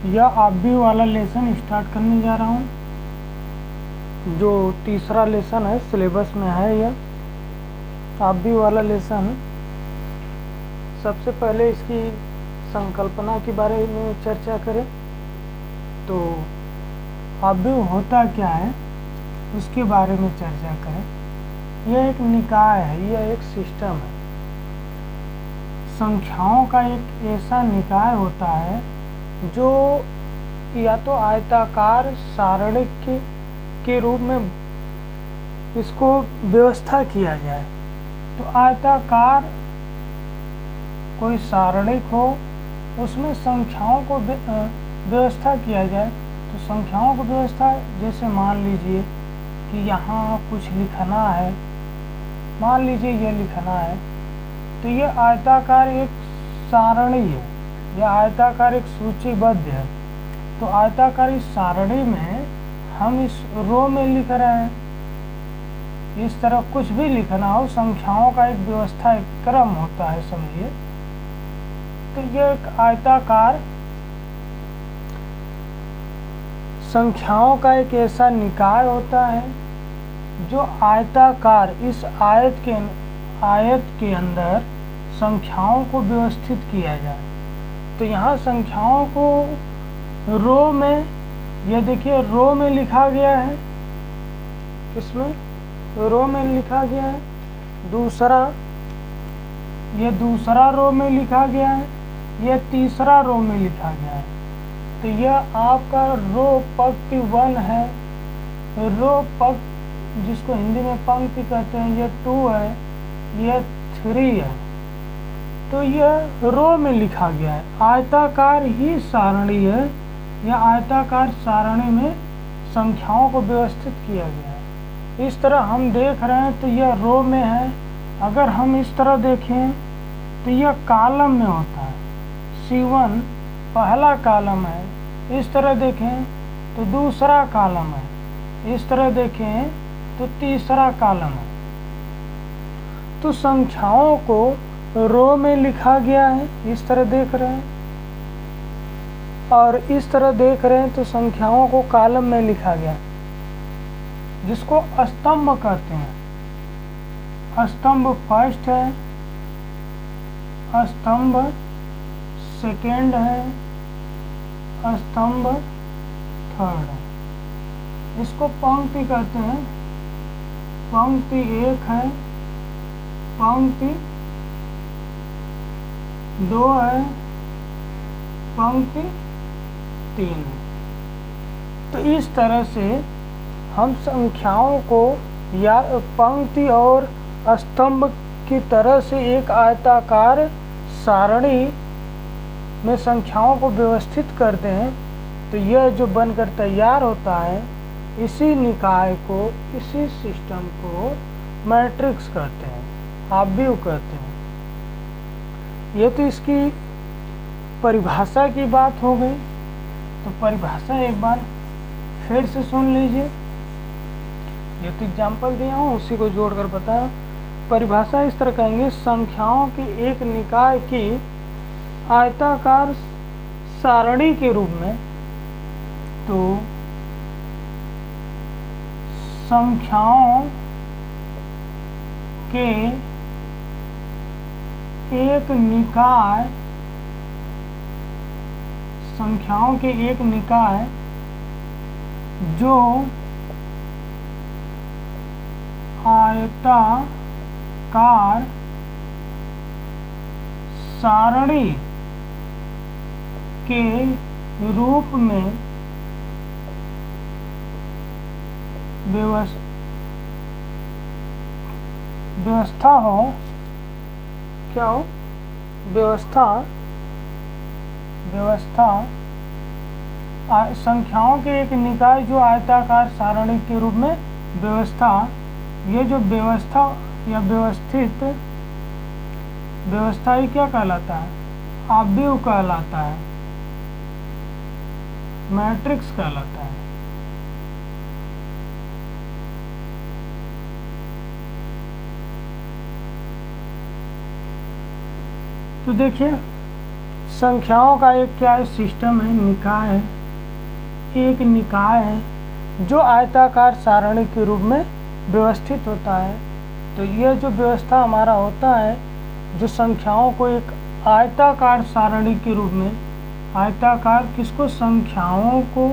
यह आबवी वाला lesson start करने जा रहा हूँ, जो तीसरा लेसन है, सिलेबस में है यह आबवी वाला लेसन। सबसे पहले इसकी संकल्पना के बारे में चर्चा करें तो आबवी होता क्या है उसके बारे में चर्चा करें। यह एक निकाय है, यह एक सिस्टम है। संख्याओं का एक ऐसा निकाय होता है जो या तो आयताकार सारणिक के रूप में इसको व्यवस्था किया जाए, तो आयताकार कोई सारणिक हो उसमें संख्याओं को व्यवस्था किया जाए। तो संख्याओं को व्यवस्था, जैसे मान लीजिए कि यहाँ कुछ लिखना है, मान लीजिए यह लिखना है, तो यह आयताकार एक सारणी है, यह आयताकार एक सूचीबद्ध है। तो आयताकार इस सारणी में हम इस रो में लिख रहे हैं, इस तरह कुछ भी लिखना हो, संख्याओं का एक व्यवस्था, एक क्रम होता है समझिए। तो यह एक आयताकार संख्याओं का एक ऐसा निकाय होता है जो आयताकार इस आयत के अंदर संख्याओं को व्यवस्थित किया जाए। तो यहाँ संख्याओं को रो में, यह देखिए रो में लिखा गया है, किसमें, रो में लिखा गया है। दूसरा, यह दूसरा रो में लिखा गया है, यह तीसरा रो में लिखा गया है। तो यह आपका रो पंक्ति 1 है, रो पंक्ति जिसको हिंदी में पंक्ति कहते हैं, यह 2 है, यह 3 है। तो यह रो में लिखा गया है, आयताकार ही सारणी है। यह आयताकार सारणी में संख्याओं को व्यवस्थित किया गया है। इस तरह हम देख रहे हैं तो यह रो में है। अगर हम इस तरह देखें तो यह कॉलम में होता है, C1 पहला कॉलम है। इस तरह देखें तो दूसरा कॉलम है, इस तरह देखें तो तीसरा कॉलम है। तो संख्याओं को रो में लिखा गया है, इस तरह देख रहे हैं, और इस तरह देख रहे हैं तो संख्याओं को कॉलम में लिखा गया, जिसको स्तंभ कहते हैं। स्तंभ फर्स्ट है, स्तंभ सेकेंड है, स्तंभ थर्ड है। इसको पंक्ति कहते हैं। पंक्ति 1 है, पंक्ति 2 है, पंक्ति 3 है। तो इस तरह से हम संख्याओं को या पंक्ति और स्तंभ की तरह से एक आयताकार सारणी में संख्याओं को व्यवस्थित करते हैं। तो यह जो बनकर तैयार होता है, इसी निकाय को, इसी सिस्टम को मैट्रिक्स कहते हैं, आबवी कहते हैं। ये तो इसकी परिभाषा की बात हो गई। तो परिभाषा एक बार फिर से सुन लीजिए, ये तो एग्जाम्पल दिया हूँ उसी को जोड़कर बताया। परिभाषा इस तरह कहेंगे, संख्याओं की एक निकाय की आयताकार सारणी के रूप में। तो संख्याओं के एक निकाय, संख्याओं के एक निकाय जो आयताकार सारणी के रूप में व्यवस्था हो, क्या हो, व्यवस्था संख्याओं के एक निकाय जो आयताकार सारणी के रूप में व्यवस्था, ये जो व्यवस्था या व्यवस्थित व्यवस्था ही क्या कहलाता है, आबवी कहलाता है, मैट्रिक्स कहलाता है। तो देखिए संख्याओं का एक क्या है, सिस्टम है, निकाय है, एक निकाय है जो आयताकार सारणी के रूप में व्यवस्थित होता है। तो यह जो व्यवस्था हमारा होता है, जो संख्याओं को एक आयताकार सारणी के रूप में, आयताकार किसको, संख्याओं को,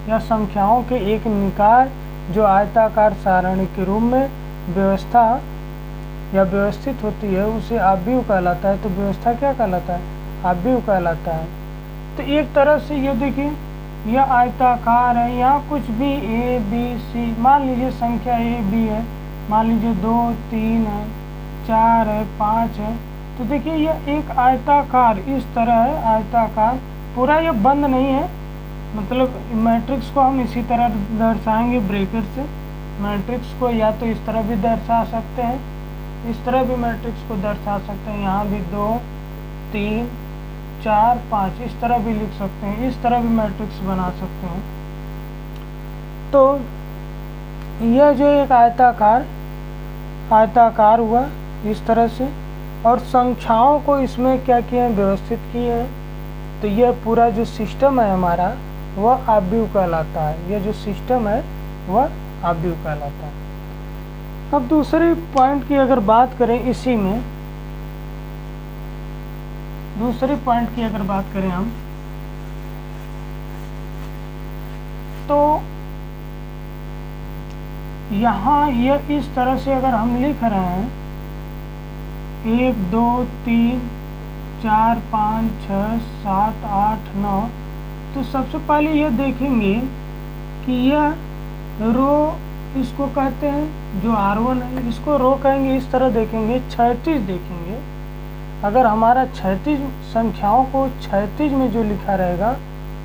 या संख्याओं के एक निकाय जो आयताकार सारणी के रूप में व्यवस्था या व्यवस्थित होती है, उसे आव्यूह कहलाता है। तो व्यवस्था क्या कहलाता है, आव्यूह कहलाता है। तो एक तरह से ये देखिए, यह आयताकार है, यहाँ कुछ भी ए बी सी, मान लीजिए संख्या ए बी है, मान लीजिए 2 3 है, 4 है, 5 है। तो देखिए यह एक आयताकार इस तरह है, आयताकार पूरा ये बंद नहीं है, मतलब मैट्रिक्स को हम इसी तरह दर्शाएंगे ब्रैकेट से। मैट्रिक्स को या तो इस तरह भी दर्शा सकते हैं, इस तरह भी मैट्रिक्स को दर्शा सकते हैं, यहाँ भी 2 3 4 5 इस तरह भी लिख सकते हैं, इस तरह भी मैट्रिक्स बना सकते हैं। तो यह जो एक आयताकार हुआ इस तरह से, और संख्याओं को इसमें क्या किए हैं, व्यवस्थित किए हैं। तो यह पूरा जो सिस्टम है हमारा, वह आव्यूह कहलाता है। यह जो सिस्टम है वह आव्यूह कहलाता है। अब दूसरे पॉइंट की अगर बात करें, इसी में दूसरे पॉइंट की अगर बात करें हम, तो यहाँ यह इस तरह से अगर हम लिख रहे हैं 1 2 3 4 5 6 7 8 9, तो सबसे पहले यह देखेंगे कि यह रो इसको कहते हैं, जो R1 है इसको रो कहेंगे। इस तरह देखेंगे, क्षैतिज देखेंगे। अगर हमारा क्षैतिज संख्याओं को क्षैतिज में जो लिखा रहेगा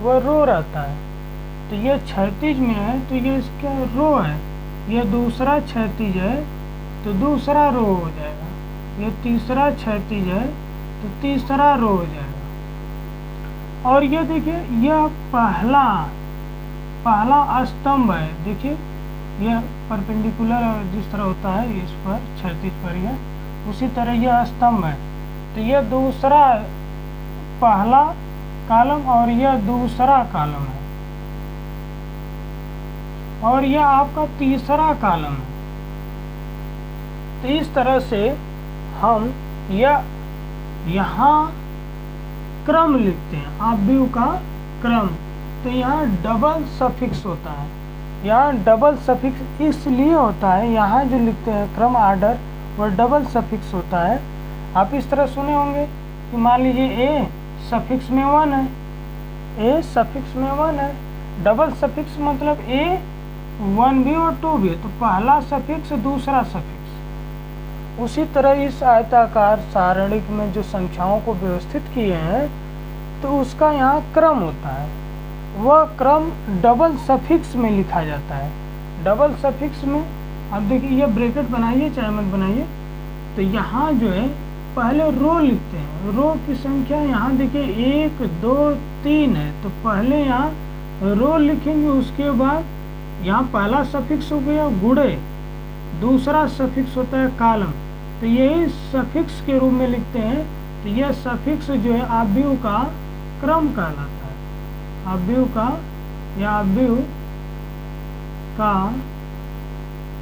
वह रो रहता है। तो यह क्षैतिज में है तो ये इसका रो है, यह दूसरा क्षैतिज है तो दूसरा रो हो जाएगा, यह तीसरा क्षैतिज है तो तीसरा रो हो जाएगा। और ये देखिए यह पहला स्तंभ है, देखिए यह परपेंडिकुलर जिस तरह होता है इस पर क्षैतिज पर, यह उसी तरह यह स्तंभ है। तो यह दूसरा पहला कॉलम और यह दूसरा कॉलम है, और यह आपका तीसरा कॉलम है। तो इस तरह से हम यह यहाँ क्रम लिखते हैं, आव्यूह का क्रम। तो यहाँ डबल सफिक्स होता है, यहाँ डबल सफिक्स इसलिए होता है, यहाँ जो लिखते हैं क्रम आर्डर वह डबल सफिक्स होता है। आप इस तरह सुने होंगे कि मान लीजिए ए सफिक्स में 1 है, ए सफिक्स में 1 है, डबल सफिक्स मतलब ए 1 भी और 2 भी है, तो पहला सफिक्स दूसरा सफिक्स। उसी तरह इस आयताकार सारणिक में जो संख्याओं को व्यवस्थित किए हैं तो उसका यहाँ क्रम होता है, वह क्रम डबल सफिक्स में लिखा जाता है। डबल सफिक्स में अब देखिए, यह ब्रैकेट बनाइए चाहे मत बनाइए, तो यहाँ जो है पहले रो लिखते हैं, रो की संख्या यहाँ देखिए 1 2 3 है, तो पहले यहाँ रो लिखेंगे, उसके बाद यहाँ पहला सफिक्स हो गया गुणे, दूसरा सफिक्स होता है कॉलम, तो यही सफिक्स के रूप में लिखते हैं। तो यह सफिक्स जो है आव्यूह का क्रम कहलाता है, आव्यूह का या आव्यूह का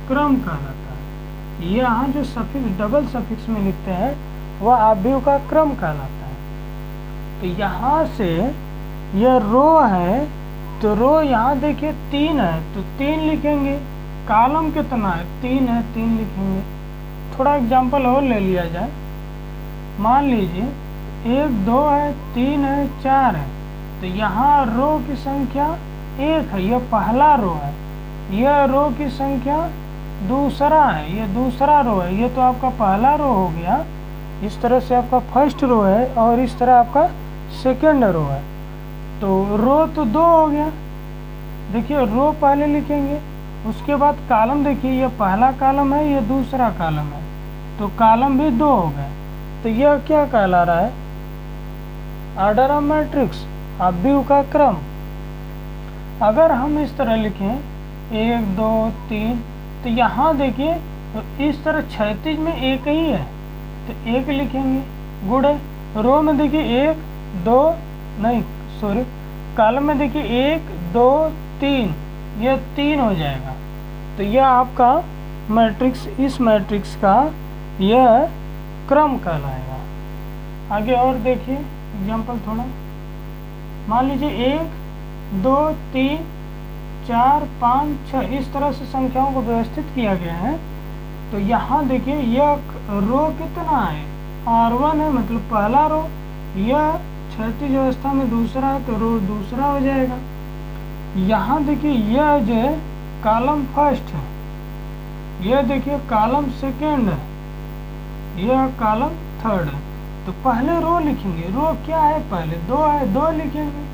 क्रम कहलाता है। यहाँ जो सफिक्स डबल सफिक्स में लिखते हैं वह आव्यूह का क्रम कहलाता है। तो यहाँ से यह रो है, तो रो यहाँ देखिए 3 है तो 3 लिखेंगे, कॉलम कितना है 3 है 3 लिखेंगे। थोड़ा एग्जांपल और ले लिया जाए, मान लीजिए 1 2 है 3 है 4 है, तो यहाँ रो की संख्या 1 है, यह पहला रो है, यह रो की संख्या दूसरा है, यह दूसरा रो है, यह तो आपका पहला रो हो गया, इस तरह से आपका फर्स्ट रो है और इस तरह आपका सेकेंड रो है। तो रो तो 2 हो गया, देखिए रो पहले लिखेंगे, उसके बाद कॉलम देखिए यह पहला कॉलम है, यह दूसरा कॉलम है, तो कॉलम भी 2 हो गए। तो यह क्या कहला रहा है, ऑर्डर ऑफ मैट्रिक्स, आव्यूह का क्रम। अगर हम इस तरह लिखें 1 2 3, तो यहाँ देखिए इस तरह क्षैतिज में 1 ही है तो 1 लिखेंगे, गुणे रो में देखिए 1 2 नहीं सॉरी, कॉलम में देखिए 1 2 3, यह 3 हो जाएगा। तो यह आपका मैट्रिक्स, इस मैट्रिक्स का यह क्रम कहलाएगा। आगे और देखिए एग्जाम्पल थोड़ा, मान लीजिए 1 2 3 4 5 6 इस तरह से संख्याओं को व्यवस्थित किया गया है। तो यहाँ देखिए यह रो कितना है, R1 है, मतलब पहला रो। यह क्षैतिज अवस्था में दूसरा है तो रो दूसरा हो जाएगा। यहाँ देखिए यह जो है कॉलम फर्स्ट है, यह देखिए कॉलम सेकेंड है, यह कॉलम थर्ड है। तो पहले रो लिखेंगे, रो क्या है, पहले 2 है 2 लिखेंगे,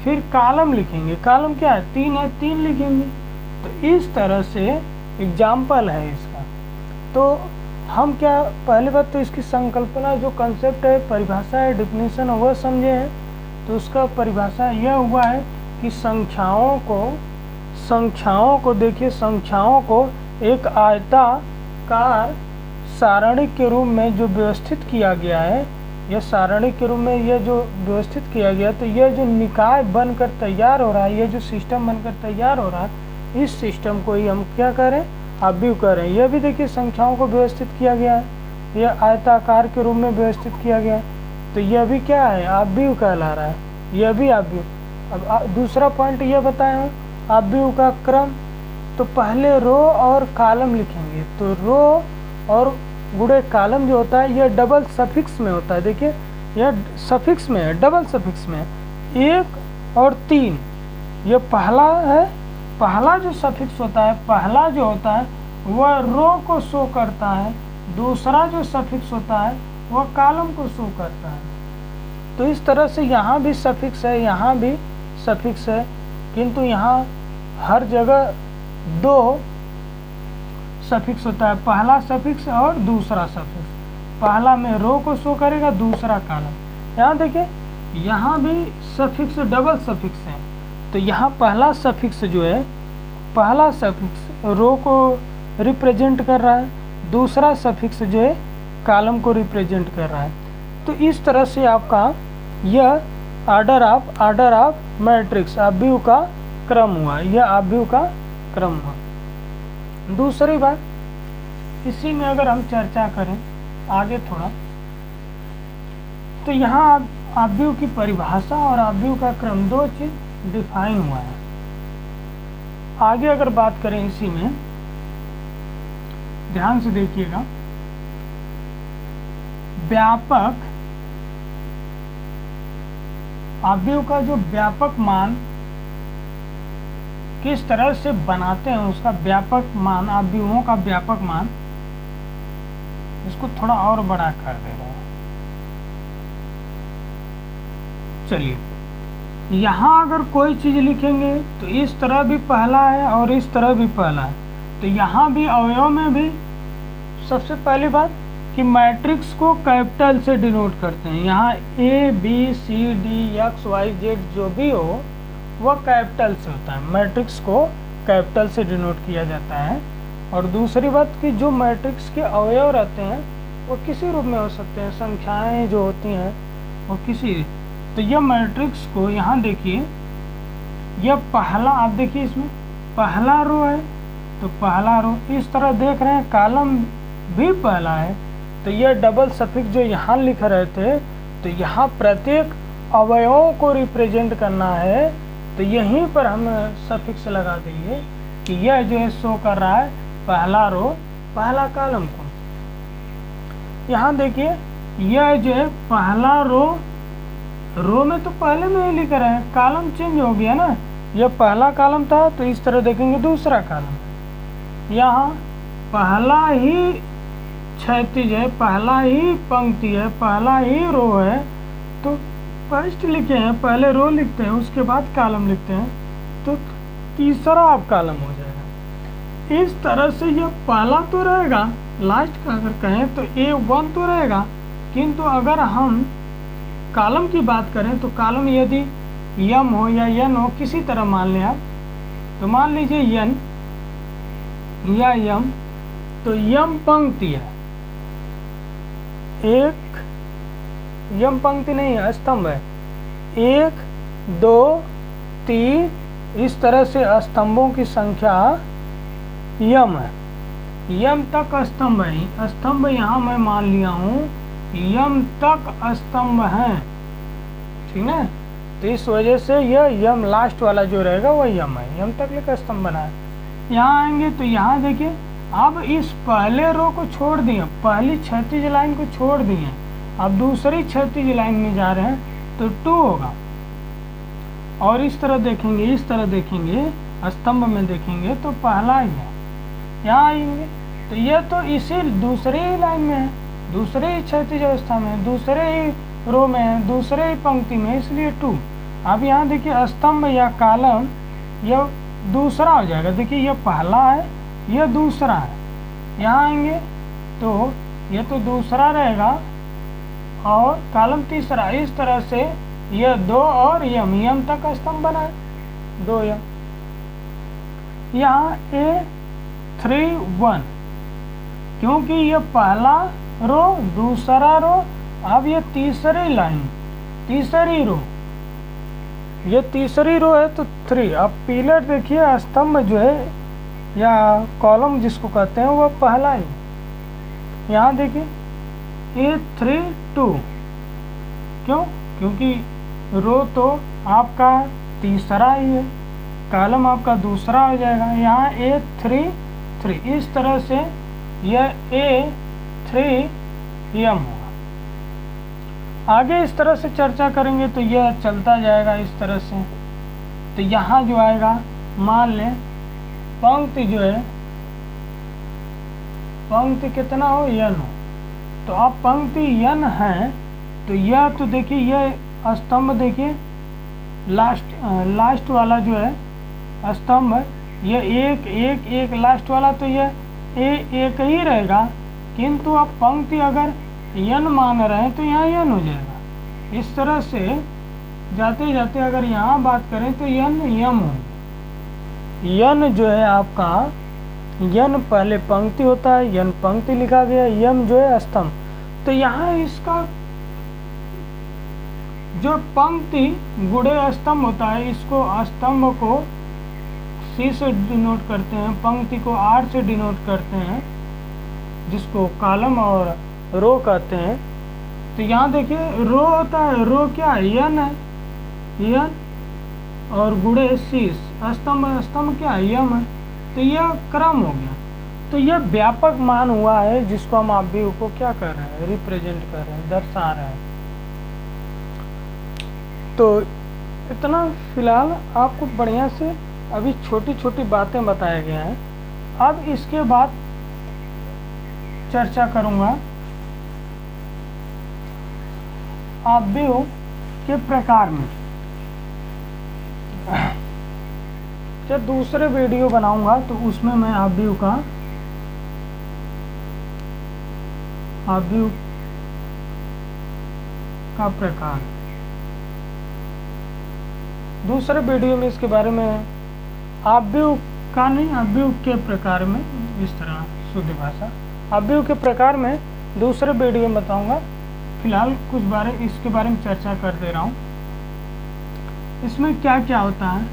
फिर कॉलम लिखेंगे, कॉलम क्या है 3 है 3 लिखेंगे। तो इस तरह से एग्जाम्पल है इसका। तो हम क्या, पहली बात तो इसकी संकल्पना जो कंसेप्ट है, परिभाषा है, डिफिनीशन है, वह समझे हैं। तो उसका परिभाषा यह हुआ है कि संख्याओं को देखिए, संख्याओं को एक आयताकार सारणी के रूप में जो व्यवस्थित किया गया है, यह सारणी के रूप में यह जो व्यवस्थित किया गया, तो यह जो निकाय बनकर तैयार हो रहा है, यह जो सिस्टम बनकर तैयार हो रहा है, इस सिस्टम को ही हम क्या करें, आव्यूह करें। यह भी देखिए संख्याओं को व्यवस्थित किया गया है, यह आयताकार के रूप में व्यवस्थित किया गया है, तो यह भी क्या है, आव्यूह कहला रहा है, यह भी आव्यूह। अब दूसरा पॉइंट यह बताया आव्यूह का क्रम। तो पहले रो और कॉलम लिखेंगे, तो रो और गुणे कॉलम जो होता है यह डबल सफिक्स में होता है। देखिए यह सफिक्स में है, डबल सफिक्स में है, 1 और 3 यह पहला है। पहला जो सफिक्स होता है, पहला जो होता है वह रो को शो करता है, दूसरा जो सफिक्स होता है वह कॉलम को शो करता है। तो इस तरह से यहाँ भी सफिक्स है, यहाँ भी सफिक्स है, किंतु यहाँ हर जगह 2 सफिक्स होता है, पहला सफिक्स और दूसरा सफिक्स। पहला में रो को शो करेगा, दूसरा कॉलम। यहाँ देखिए यहाँ भी सफिक्स डबल सफिक्स है। तो यहाँ पहला सफिक्स जो है, पहला सफिक्स रो को रिप्रेजेंट कर रहा है, दूसरा सफिक्स जो है कॉलम को रिप्रेजेंट कर रहा है। तो इस तरह से आपका यह ऑर्डर ऑफ मैट्रिक्स, आव्यूह का क्रम हुआ, यह आव्यूह का क्रम हुआ। दूसरी बात, इसी में अगर हम चर्चा करें आगे थोड़ा, तो यहाँ आव्यूह की परिभाषा और आव्यूह का क्रम 2 चीज डिफाइन हुआ है। आगे अगर बात करें इसी में, ध्यान से देखिएगा, व्यापक आव्यूह का जो व्यापक मान किस तरह से बनाते हैं, उसका व्यापक मान, आव्यूहों का व्यापक मान, इसको थोड़ा और बड़ा कर दे रहा हूं। चलिए यहाँ अगर कोई चीज लिखेंगे तो इस तरह भी पहला है और इस तरह भी पहला है। तो यहाँ भी अवयव में भी सबसे पहली बात कि मैट्रिक्स को कैपिटल से डिनोट करते हैं। यहाँ ABCD XYZ जो भी हो वह कैपिटल से होता है, मैट्रिक्स को कैपिटल से डिनोट किया जाता है। और दूसरी बात कि जो मैट्रिक्स के अवयव रहते हैं वो किसी रूप में हो सकते हैं, संख्याएं जो होती हैं वो किसी। तो यह मैट्रिक्स को यहाँ देखिए, यह पहला, आप देखिए इसमें पहला रो है, तो पहला रो इस तरह देख रहे हैं, कॉलम भी पहला है। तो यह डबल सफिक्स जो यहाँ लिख रहे थे, तो यहाँ प्रत्येक अवयवों को रिप्रेजेंट करना है, तो यहीं पर हम सफिक्स लगा देंगे कि यह जो है शो कर रहा है पहला रो पहला कॉलम को। यहाँ देखिए यह जो है पहला रो में तो पहले में ही लिख रहे हैं, कॉलम चेंज हो गया ना, यह पहला कॉलम था तो इस तरह देखेंगे दूसरा कॉलम। यहाँ पहला ही क्षैतिज है, पहला ही पंक्ति है, पहला ही रो है, तो फर्स्ट लिखे हैं, पहले रो लिखते हैं उसके बाद कॉलम लिखते हैं, तो तीसरा आप कॉलम हो जाएगा। इस तरह से यह पहला तो रहेगा, लास्ट का अगर कहें तो A1 तो रहेगा, किंतु अगर हम कॉलम की बात करें तो कॉलम यदि M हो या N हो, किसी तरह मान लें आप, तो मान लीजिए N या M, तो M पंक्ति है, 1 यम पंक्ति नहीं है, स्तंभ है। 1 2 3 इस तरह से स्तंभों की संख्या यम है। यम तक स्तंभ है, स्तंभ यहाँ मैं मान लिया हूँ यम तक स्तंभ है, ठीक है। तो इस वजह से यह यम लास्ट वाला जो रहेगा वह यम है, यम तक लेकर स्तंभ बना है। यहाँ आएंगे तो यहाँ देखिए अब इस पहले रो को छोड़ दिए, पहली क्षैतिज लाइन को छोड़ दिए, अब दूसरी क्षैतिज लाइन में जा रहे हैं तो 2 होगा। और इस तरह देखेंगे, इस तरह देखेंगे, स्तंभ में देखेंगे तो पहला ही है। यहाँ आएंगे तो यह तो इसी दूसरे ही लाइन में है, दूसरे ही क्षैतिज अवस्था में, दूसरे ही रो में है, दूसरे ही पंक्ति में, इसलिए 2। अब यहाँ देखिए स्तंभ या कॉलम यह दूसरा हो जाएगा। देखिए यह पहला है, यह दूसरा है। यहाँ आएंगे तो यह तो दूसरा रहेगा और कॉलम तीसरा। इस तरह से यह 2 और यम, यम तक स्तंभ बना है, 2 यम। यहाँ A31 क्योंकि यह पहला रो, दूसरा रो, अब यह तीसरी लाइन, तीसरी रो, ये तीसरी रो है तो 3। अब पिलर देखिए, स्तंभ जो है या कॉलम जिसको कहते हैं वह पहला ही। यहाँ देखिए A32 क्यों? क्योंकि रो तो आपका तीसरा ही है, कॉलम आपका दूसरा हो जाएगा। यहाँ A33 इस तरह से यह A3M होगा। आगे इस तरह से चर्चा करेंगे तो यह चलता जाएगा इस तरह से। तो यहाँ जो आएगा, मान लें पंक्ति जो है, पंक्ति कितना हो, n हो, तो अब पंक्ति n है तो यह तो देखिए यह स्तंभ देखिए लास्ट वाला जो है स्तंभ, यह 1 1 1 लास्ट वाला, तो यह एक ही रहेगा। किंतु अब पंक्ति अगर n मान रहे हैं तो यहाँ n हो जाएगा। इस तरह से जाते जाते अगर यहाँ बात करें तो n यम हो, n जो है आपका, n पहले पंक्ति होता है, n पंक्ति लिखा गया, यम जो है स्तंभ। तो यहाँ इसका जो पंक्ति गुणे स्तंभ होता है, इसको स्तंभ को C से डिनोट करते हैं, पंक्ति को R से डिनोट करते हैं, जिसको कॉलम और रो कहते हैं। तो यहाँ देखिए रो होता है, रो क्या है, n है, n और गुणे C, स्तंभ, स्तंभ क्या है, यम है। तो यह क्रम हो गया। तो यह व्यापक मान हुआ है जिसको हम आव्यूह को क्या कर रहे हैं, रिप्रेजेंट कर रहे हैं, दर्शा रहे हैं। तो इतना फिलहाल आपको बढ़िया से अभी छोटी छोटी बातें बताए गए हैं। अब इसके बाद चर्चा करूंगा आव्यूह के प्रकार में। जब दूसरे वीडियो बनाऊंगा तो उसमें मैं आव्यूह का प्रकार, दूसरे वीडियो में इसके बारे में, आव्यूह का नहीं, आव्यूह के प्रकार में, इस तरह शुद्ध भाषा, आव्यूह के प्रकार में दूसरे वीडियो में बताऊंगा। फिलहाल कुछ इसके बारे में चर्चा कर दे रहा हूँ। इसमें क्या क्या होता है,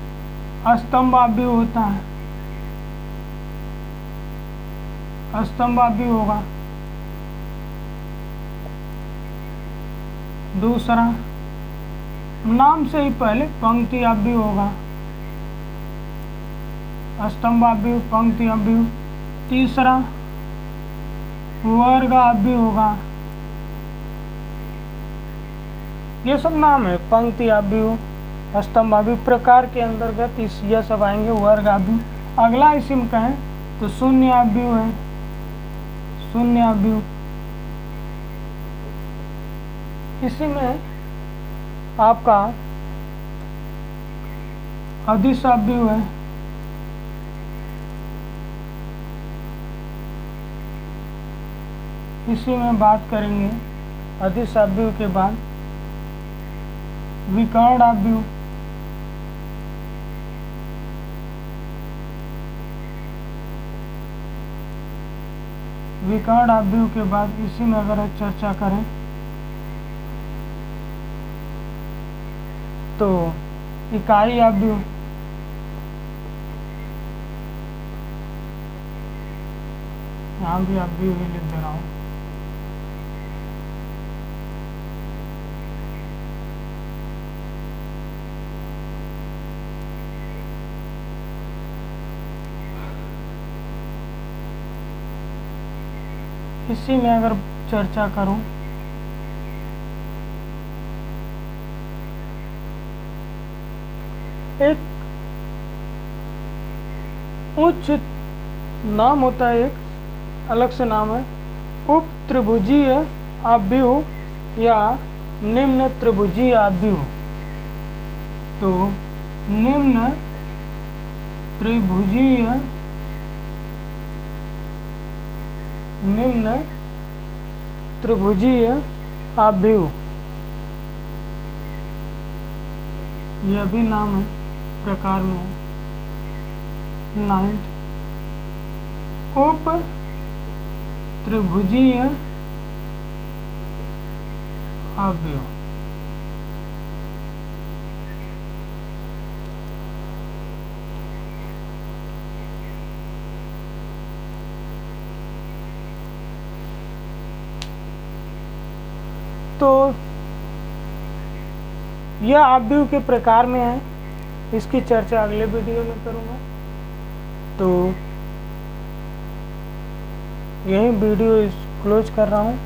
स्तंभ आव्यूह होता है, स्तंभ आव्यूह होगा। दूसरा, नाम से ही पहले पंक्ति आव्यूह होगा, स्तंभ आव्यूह, पंक्ति आव्यूह। तीसरा, वर्ग आव्यूह होगा। ये सब नाम है, पंक्ति आव्यूह, स्तंभ आव्यूह। प्रकार के अंतर्गत यह सब आएंगे, वर्ग आव्यूह। अगला इसी में कहें तो शून्य आव्यूह है, शून्य आव्यूह। इसी में आपका अदिश आव्यूह है, इसी में बात करेंगे। अदिश आव्यूह के बाद विकर्ण आव्यूह, विकर्ण आव्यूह के बाद इसी में अगर चर्चा करें तो इकाई आव्यूह, यहाँ भी आव्यूह ही लिख दे रहा हूँ। इसी में अगर चर्चा करूं, एक उच्च नाम होता है, एक अलग से नाम है उप त्रिभुजीय आव्यूह या निम्न त्रिभुजीय आव्यूह। तो निम्न त्रिभुजीय आव्यूह, यह भी नाम है, प्रकार में है। 9th उप त्रिभुजीय आव्यूह। तो यह आव्यूह के प्रकार में है, इसकी चर्चा अगले वीडियो में करूँगा। तो यही वीडियो क्लोज कर रहा हूँ।